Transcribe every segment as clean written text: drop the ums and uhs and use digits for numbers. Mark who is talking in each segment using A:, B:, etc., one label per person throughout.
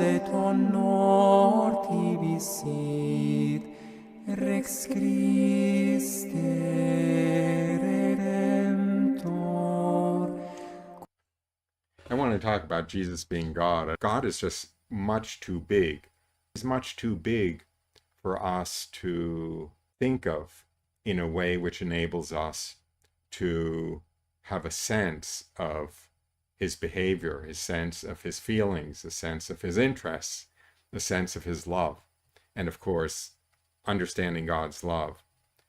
A: et honor tibi sit, Rex Christe Redemptor.
B: I want to talk about Jesus being God. God is just much too big. He's much too big for us to think of in a way which enables us to have a sense of his behavior, his sense of his feelings, a sense of his interests, a sense of his love. And of course, understanding God's love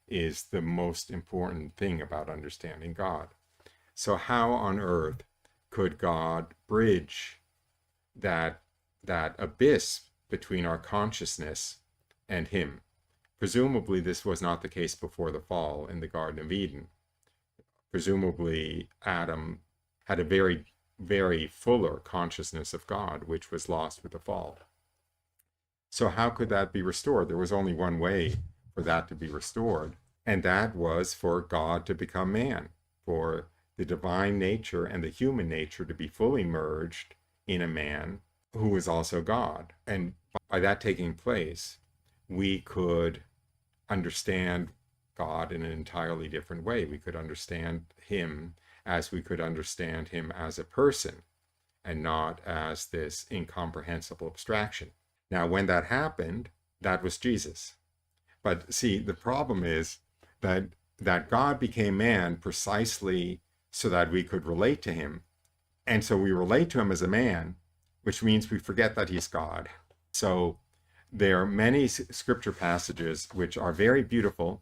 B: is the most important thing about understanding God. So how on earth could God bridge that abyss between our consciousness and him? Presumably this was not the case before the fall in the Garden of Eden. Presumably Adam had a very, very fuller consciousness of God, which was lost with the fall. So how could that be restored? There was only one way for that to be restored, and that was for God to become man, for the divine nature and the human nature to be fully merged in a man who was also God. And by that taking place, we could understand God in an entirely different way. We could understand him as we could understand him as a person and not as this incomprehensible abstraction. Now, when that happened, that was Jesus. But see, the problem is that God became man precisely so that we could relate to him. And so we relate to him as a man, which means we forget that he's God. So there are many scripture passages which are very beautiful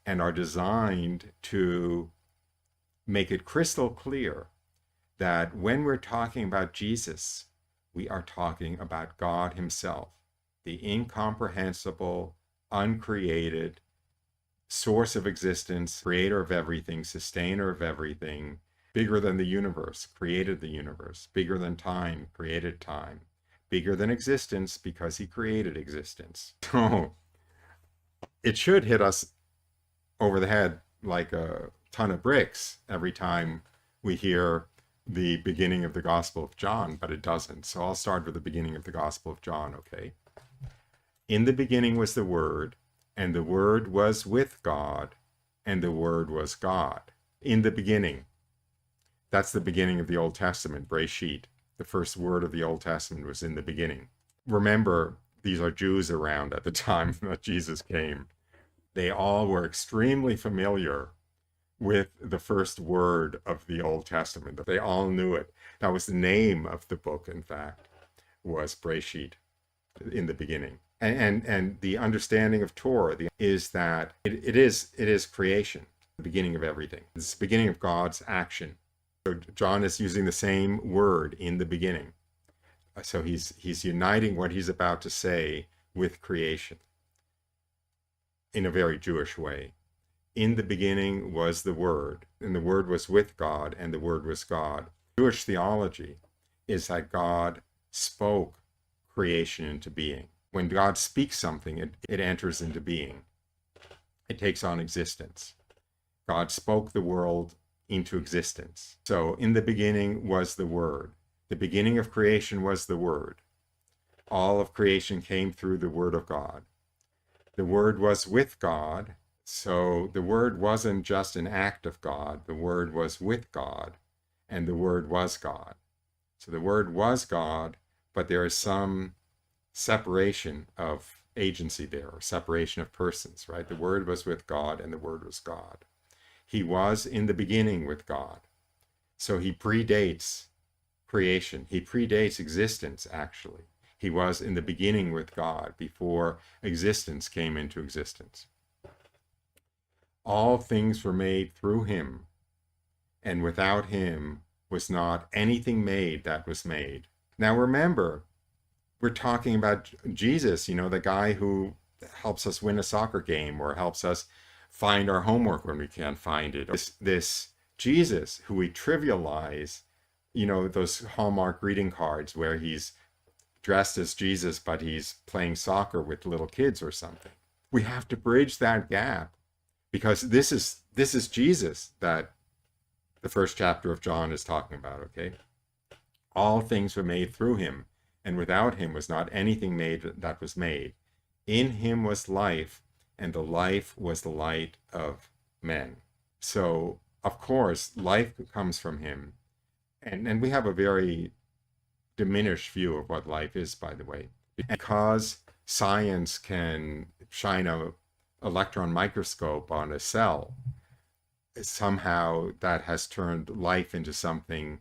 B: and are designed to make it crystal clear that when we're talking about Jesus, we are talking about God himself, the incomprehensible, uncreated source of existence, creator of everything, sustainer of everything, bigger than the universe, created the universe, bigger than time, created time, bigger than existence because he created existence. So it should hit us over the head like a ton of bricks every time we hear the beginning of the Gospel of John, but it doesn't. So I'll start with the beginning of the Gospel of John, okay? In the beginning was the Word, and the Word was with God, and the Word was God. In the beginning. That's the beginning of the Old Testament, Breshit. The first word of the Old Testament was in the beginning. Remember, these are Jews around at the time that Jesus came. They all were extremely familiar with the first word of the Old Testament. They all knew it. That was the name of the book, in fact, was Breshit, in the beginning. And the understanding of Torah is that it is creation, the beginning of everything. It's the beginning of God's action. So John is using the same word, in the beginning. So he's uniting what he's about to say with creation in a very Jewish way. In the beginning was the Word, and the Word was with God, and the Word was God. Jewish theology is that God spoke creation into being. When God speaks something, it enters into being. It takes on existence. God spoke the world into existence. So in the beginning was the Word. The beginning of creation was the Word. All of creation came through the Word of God. The Word was with God. So the Word wasn't just an act of God. The Word was with God, and the Word was God. So the Word was God, but there is some separation of agency there, or separation of persons, right? The Word was with God, and the Word was God. He was in the beginning with God. So he predates creation. He predates existence, actually. He was in the beginning with God before existence came into existence. All things were made through him, and without him was not anything made that was made. Now remember, we're talking about Jesus, the guy who helps us win a soccer game or helps us find our homework when we can't find it. This Jesus who we trivialize, those Hallmark greeting cards where he's dressed as Jesus, but he's playing soccer with little kids or something. We have to bridge that gap, because this is Jesus that the first chapter of John is talking about, okay? All things were made through him, and without him was not anything made that was made. In him was life, and the life was the light of men. So, of course, life comes from him. And we have a very diminished view of what life is, by the way. Because science can shine an electron microscope on a cell, somehow that has turned life into something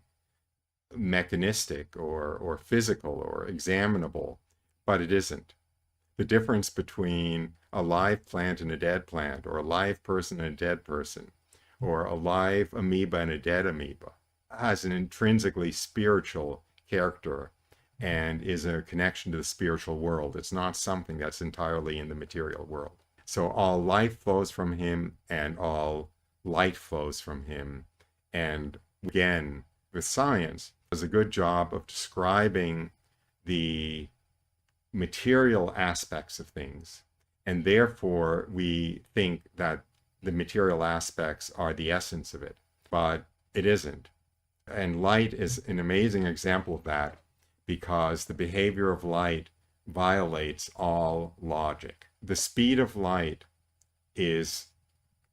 B: mechanistic or physical or examinable, but it isn't. The difference between a live plant and a dead plant, or a live person and a dead person, or a live amoeba and a dead amoeba, has an intrinsically spiritual character and is a connection to the spiritual world. It's not something that's entirely in the material world. So all life flows from him, and all light flows from him. And again, with science, does a good job of describing the material aspects of things. And therefore, we think that the material aspects are the essence of it, but it isn't. And light is an amazing example of that, because the behavior of light violates all logic. The speed of light is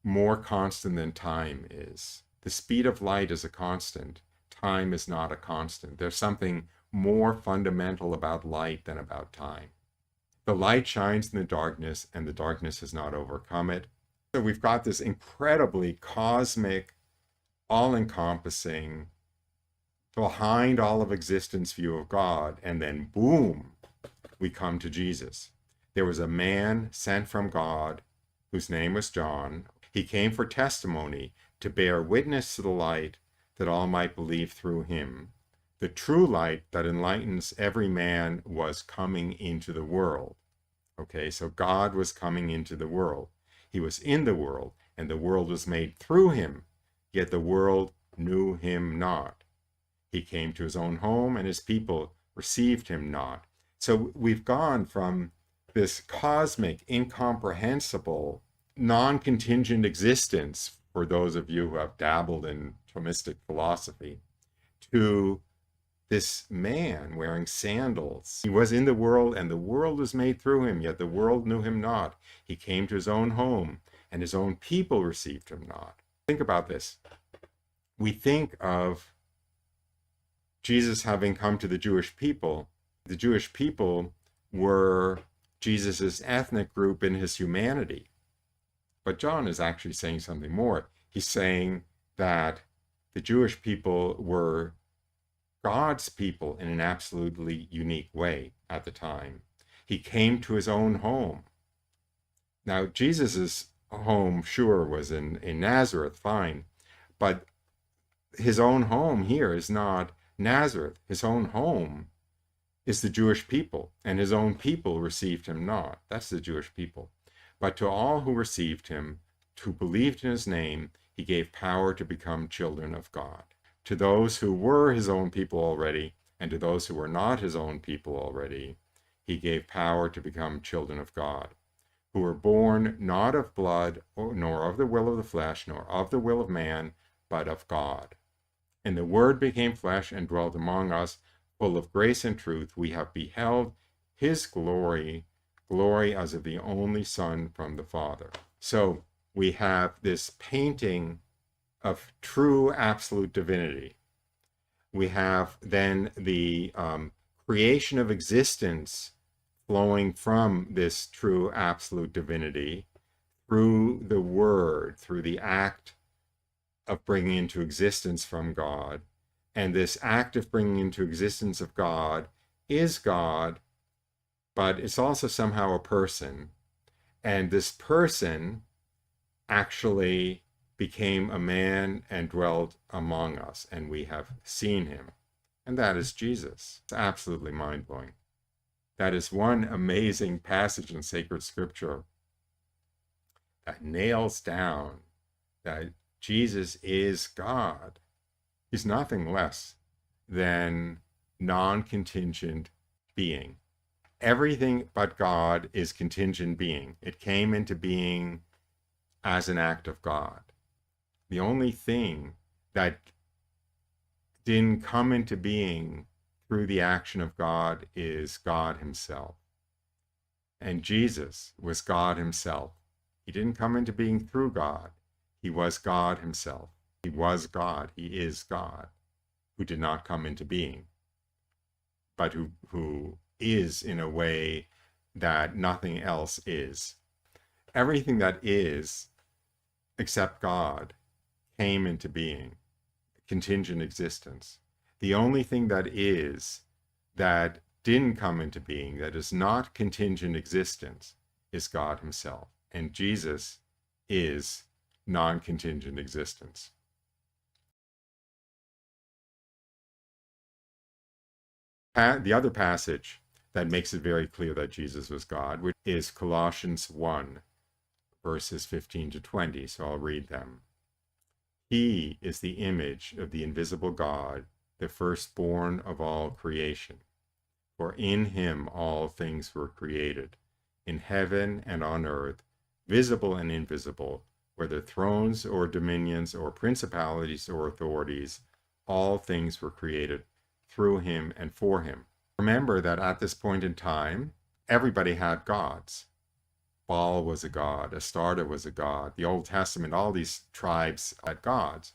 B: more constant than time is. The speed of light is a constant. Time is not a constant. There's something more fundamental about light than about time. The light shines in the darkness, and the darkness has not overcome it. So we've got this incredibly cosmic, all-encompassing, behind all of existence view of God, and then boom, we come to Jesus. There was a man sent from God whose name was John. He came for testimony, to bear witness to the light, that all might believe through him. The true light that enlightens every man was coming into the world. Okay, so God was coming into the world. He was in the world, and the world was made through him, yet the world knew him not. He came to his own home, and his people received him not. So we've gone from this cosmic, incomprehensible, non-contingent existence, for those of you who have dabbled in Thomistic philosophy, to this man wearing sandals. He was in the world, and the world was made through him, yet the world knew him not. He came to his own home, and his own people received him not. Think about this. We think of Jesus having come to the Jewish people. The Jewish people were Jesus's ethnic group in his humanity. But John is actually saying something more. He's saying that the Jewish people were God's people in an absolutely unique way at the time. He came to his own home. Now, Jesus's home, sure, was in Nazareth, fine, but his own home here is not Nazareth. His own home is the Jewish people, and his own people received him not. That's the Jewish people. But to all who received him, who believed in his name, he gave power to become children of God. To those who were his own people already, and to those who were not his own people already, he gave power to become children of God, who were born not of blood, nor of the will of the flesh, nor of the will of man, but of God. And the Word became flesh and dwelt among us, full of grace and truth. We have beheld his glory, glory as of the only Son from the Father. So we have this painting of true absolute divinity. We have then the creation of existence flowing from this true absolute divinity through the Word, through the act of bringing into existence from God. And this act of bringing into existence of God is God, but it's also somehow a person. And this person actually became a man and dwelt among us, and we have seen him. And that is Jesus. It's absolutely mind-blowing. That is one amazing passage in sacred scripture that nails down that Jesus is God. He's nothing less than non-contingent being. Everything but God is contingent being. It came into being as an act of God. The only thing that didn't come into being through the action of God is God himself. And Jesus was God himself. He didn't come into being through God. He was God himself. He was God. He is God, who did not come into being, but who is in a way that nothing else is. Everything that is, except God, came into being, contingent existence. The only thing that is, that didn't come into being, that is not contingent existence, is God himself. And Jesus is non-contingent existence. The other passage that makes it very clear that Jesus was God, which is Colossians 1, verses 15 to 20. So I'll read them. He is the image of the invisible God, the firstborn of all creation. For in him all things were created, in heaven and on earth, visible and invisible, whether thrones or dominions or principalities or authorities, all things were created through him and for him. Remember that at this point in time, everybody had gods. Baal was a god, Astarte was a god, the Old Testament, all these tribes had gods.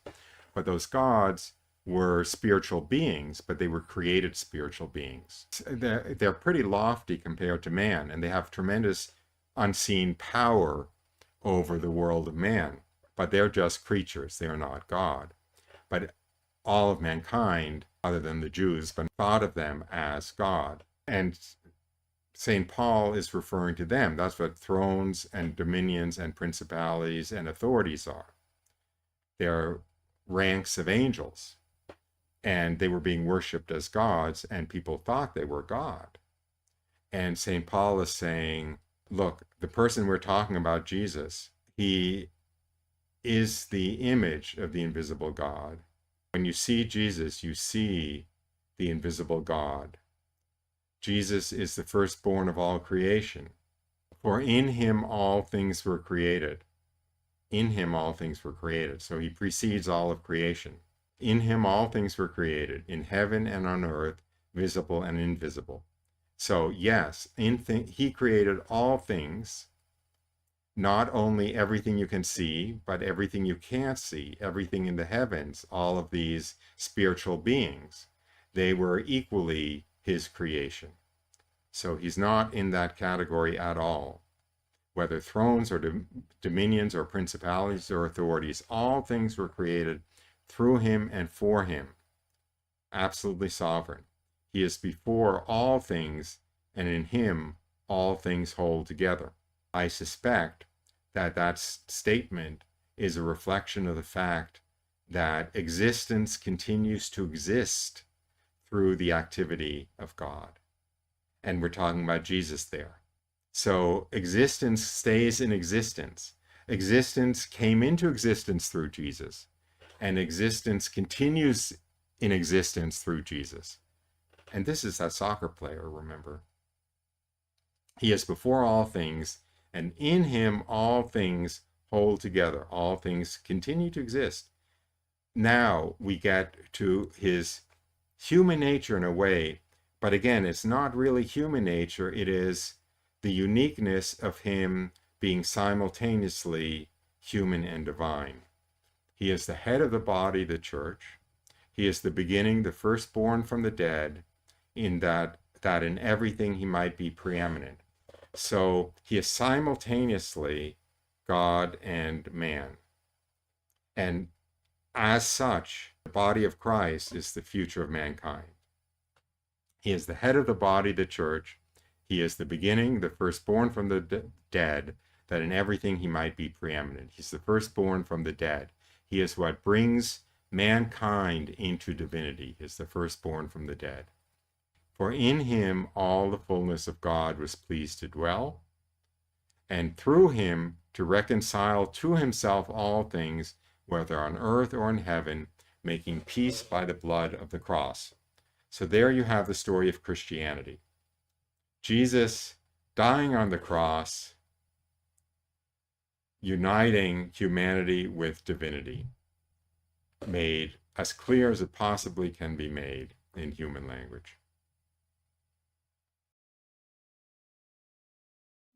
B: But those gods were spiritual beings, but they were created spiritual beings. They're pretty lofty compared to man, and they have tremendous unseen power over the world of man. But they're just creatures, they're not God. But all of mankind, other than the Jews, but thought of them as God. And St. Paul is referring to them. That's what thrones and dominions and principalities and authorities are. They're ranks of angels. And they were being worshipped as gods, and people thought they were God. And St. Paul is saying, look, the person we're talking about, Jesus, he is the image of the invisible God. When you see Jesus, you see the invisible God. Jesus is the firstborn of all creation. For in him all things were created. In him all things were created. So he precedes all of creation. In him all things were created, in heaven and on earth, visible and invisible. So yes, he created all things, not only everything you can see, but everything you can't see, everything in the heavens, all of these spiritual beings. They were equally his creation. So he's not in that category at all. Whether thrones or dominions or principalities or authorities, all things were created through him and for him. Absolutely sovereign. He is before all things, and in him all things hold together. I suspect that that statement is a reflection of the fact that existence continues to exist through the activity of God. And we're talking about Jesus there. So existence stays in existence. Existence came into existence through Jesus, and existence continues in existence through Jesus. And this is that soccer player, remember. He is before all things, and in him all things hold together. All things continue to exist. Now we get to his human nature in a way, but again, it's not really human nature. It is the uniqueness of him being simultaneously human and divine. He is the head of the body, the church. He is the beginning, the firstborn from the dead, in that in everything he might be preeminent. So he is simultaneously God and man. And as such, the body of Christ is the future of mankind. He is the head of the body, the church. He is the beginning, the firstborn from the dead, that in everything he might be preeminent. He's the firstborn from the dead. He is what brings mankind into divinity. He is the firstborn from the dead. For in him all the fullness of God was pleased to dwell, and through him to reconcile to himself all things, whether on earth or in heaven, making peace by the blood of the cross. So there you have the story of Christianity. Jesus dying on the cross, uniting humanity with divinity, made as clear as it possibly can be made in human language.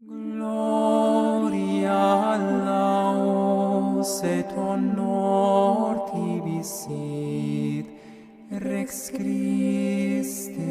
A: Gloria laus et honor tibi sit, Rex Christe